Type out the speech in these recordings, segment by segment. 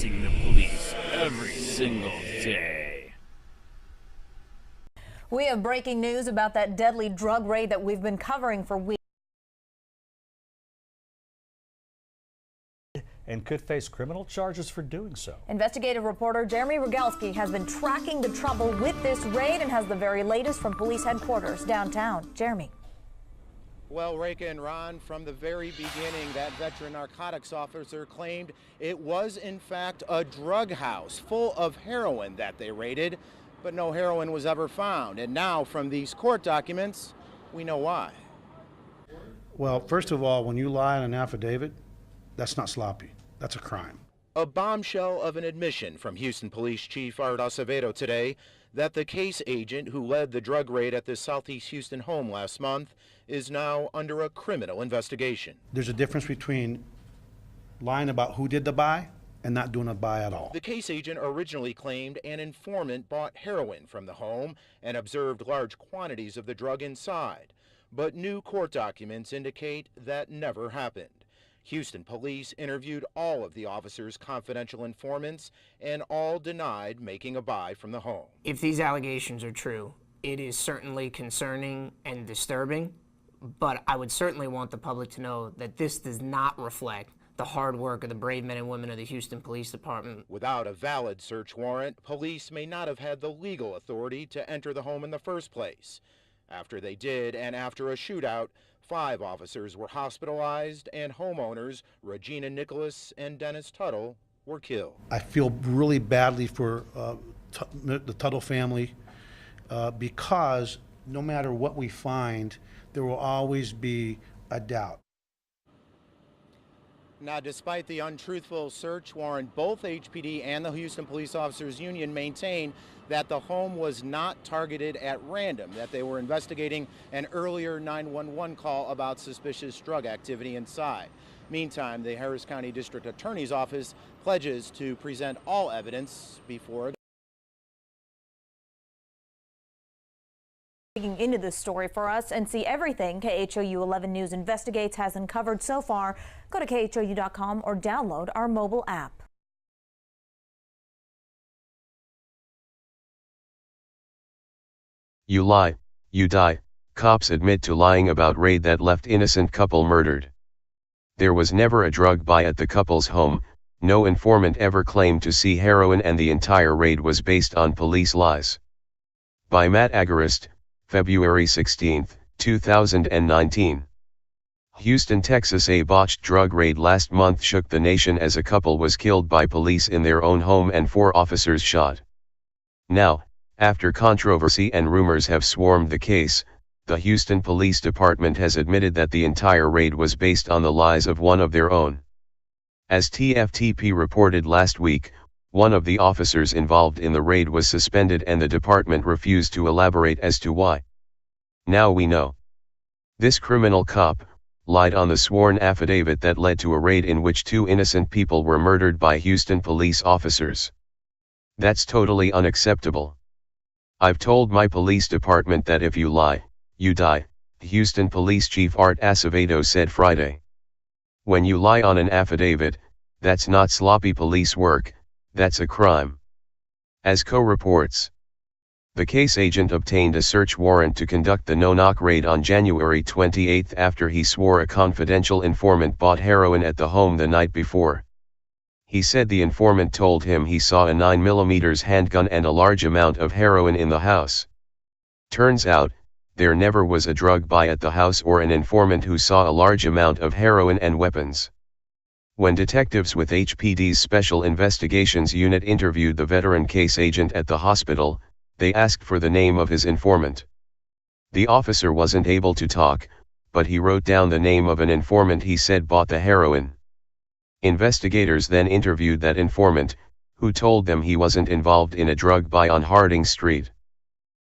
facing the police every single day. We have breaking news about that deadly drug raid that we've been covering for weeks. And could face criminal charges for doing so. Investigative reporter Jeremy Rogalski has been tracking the trouble with this raid and has the very latest from police headquarters downtown. Jeremy. Well, Reka and Ron, from the very beginning, that veteran narcotics officer claimed it was in fact a drug house full of heroin that they raided, but no heroin was ever found. And now from these court documents, we know why. Well, first of all, when you lie on an affidavit, that's not sloppy. That's a crime. A bombshell of an admission from Houston Police Chief Art Acevedo today that the case agent who led the drug raid at the Southeast Houston home last month is now under a criminal investigation. There's a difference between lying about who did the buy and not doing a buy at all. The case agent originally claimed an informant bought heroin from the home and observed large quantities of the drug inside, but new court documents indicate that never happened. Houston police interviewed all of the officers' confidential informants and all denied making a buy from the home. If these allegations are true, it is certainly concerning and disturbing, but I would certainly want the public to know that this does not reflect the hard work of the brave men and women of the Houston Police Department. Without a valid search warrant, police may not have had the legal authority to enter the home in the first place. After they did, and after a shootout, 5 officers were hospitalized and homeowners Regina Nicholas and Dennis Tuttle were killed. I feel really badly for the Tuttle family because no matter what we find, there will always be a doubt. Now, despite the untruthful search warrant, both HPD and the Houston Police Officers Union maintain that the home was not targeted at random, that they were investigating an earlier 911 call about suspicious drug activity inside. Meantime, the Harris County District Attorney's Office pledges to present all evidence before Digging into this story for us and see everything KHOU 11 News Investigates has uncovered so far, go to KHOU.com or download our mobile app. You lie, you die. Cops admit to lying about raid that left innocent couple murdered. There was never a drug buy at the couple's home, no informant ever claimed to see heroin, and the entire raid was based on police lies. By Matt Agarist, February 16, 2019. Houston, Texas. A botched drug raid last month shook the nation as a couple was killed by police in their own home and 4 officers shot. Now, after controversy and rumors have swarmed the case, the Houston Police Department has admitted that the entire raid was based on the lies of one of their own. As TFTP reported last week, one of the officers involved in the raid was suspended and the department refused to elaborate as to why. Now we know. This criminal cop lied on the sworn affidavit that led to a raid in which 2 innocent people were murdered by Houston police officers. That's totally unacceptable. I've told my police department that if you lie, you die, Houston Police Chief Art Acevedo said Friday. When you lie on an affidavit, that's not sloppy police work, that's a crime. As Co reports, the case agent obtained a search warrant to conduct the no-knock raid on January 28 after he swore a confidential informant bought heroin at the home the night before. He said the informant told him he saw a 9mm handgun and a large amount of heroin in the house. Turns out, there never was a drug buy at the house or an informant who saw a large amount of heroin and weapons. When detectives with HPD's Special Investigations Unit interviewed the veteran case agent at the hospital, they asked for the name of his informant. The officer wasn't able to talk, but he wrote down the name of an informant he said bought the heroin. Investigators then interviewed that informant, who told them he wasn't involved in a drug buy on Harding Street.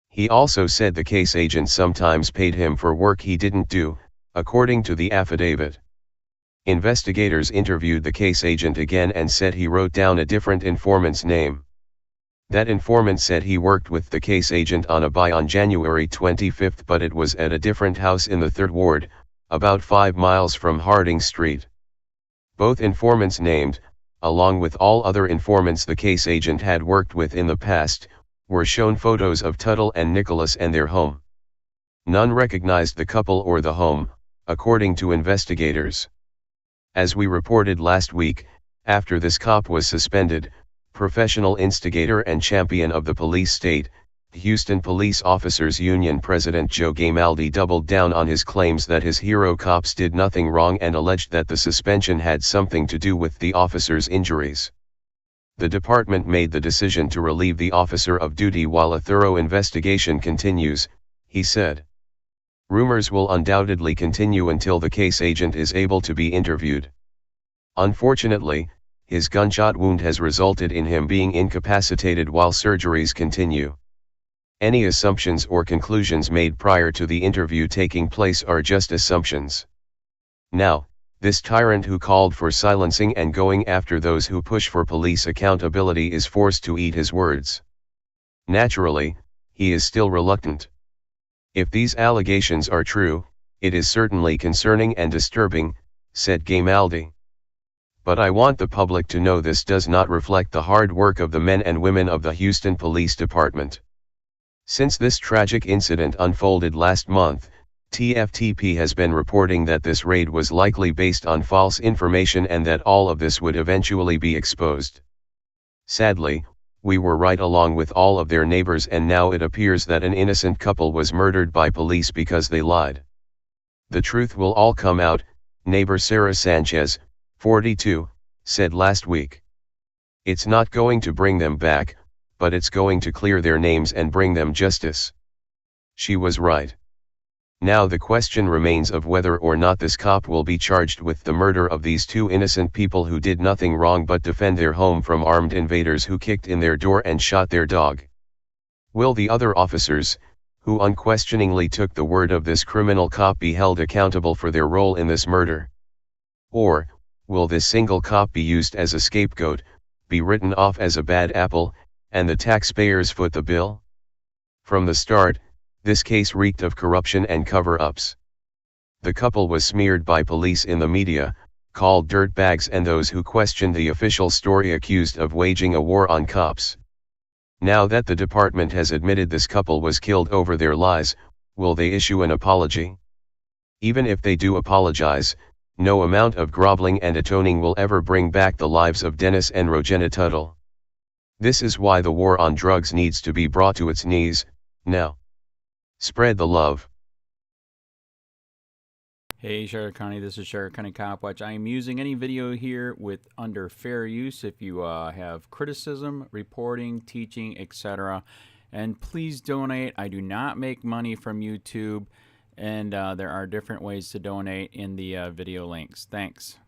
He also said the case agent sometimes paid him for work he didn't do, according to the affidavit. Investigators interviewed the case agent again and said he wrote down a different informant's name. That informant said he worked with the case agent on a buy on January 25, but it was at a different house in the 3rd Ward, about 5 miles from Harding Street. Both informants named, along with all other informants the case agent had worked with in the past, were shown photos of Tuttle and Nicholas and their home. None recognized the couple or the home, according to investigators. As we reported last week, after this cop was suspended, professional instigator and champion of the police state, Houston Police Officers Union President Joe Gamaldi doubled down on his claims that his hero cops did nothing wrong and alleged that the suspension had something to do with the officers' injuries. The department made the decision to relieve the officer of duty while a thorough investigation continues, he said. Rumors will undoubtedly continue until the case agent is able to be interviewed. Unfortunately, his gunshot wound has resulted in him being incapacitated while surgeries continue. Any assumptions or conclusions made prior to the interview taking place are just assumptions. Now, this tyrant who called for silencing and going after those who push for police accountability is forced to eat his words. Naturally, he is still reluctant. If these allegations are true, it is certainly concerning and disturbing, said Gamaldi. But I want the public to know this does not reflect the hard work of the men and women of the Houston Police Department. Since this tragic incident unfolded last month, TFTP has been reporting that this raid was likely based on false information and that all of this would eventually be exposed. Sadly, we were right along with all of their neighbors, and now it appears that an innocent couple was murdered by police because they lied. The truth will all come out, neighbor Sarah Sanchez, 42, said last week. It's not going to bring them back, but it's going to clear their names and bring them justice. She was right. Now the question remains of whether or not this cop will be charged with the murder of these two innocent people who did nothing wrong but defend their home from armed invaders who kicked in their door and shot their dog. Will the other officers, who unquestioningly took the word of this criminal cop, be held accountable for their role in this murder? Or, will this single cop be used as a scapegoat, be written off as a bad apple, and the taxpayers foot the bill? From the start, this case reeked of corruption and cover-ups. The couple was smeared by police in the media, called dirtbags, and those who questioned the official story accused of waging a war on cops. Now that the department has admitted this couple was killed over their lies, will they issue an apology? Even if they do apologize, no amount of groveling and atoning will ever bring back the lives of Dennis and Rogena Tuttle. This is why the war on drugs needs to be brought to its knees, now. Spread the love. Hey Charlotte County, this is Charlotte County COPWATCH. I am using any video here under fair use if you have criticism, reporting, teaching, etc. And please donate. I do not make money from YouTube, and there are different ways to donate in the video links. Thanks.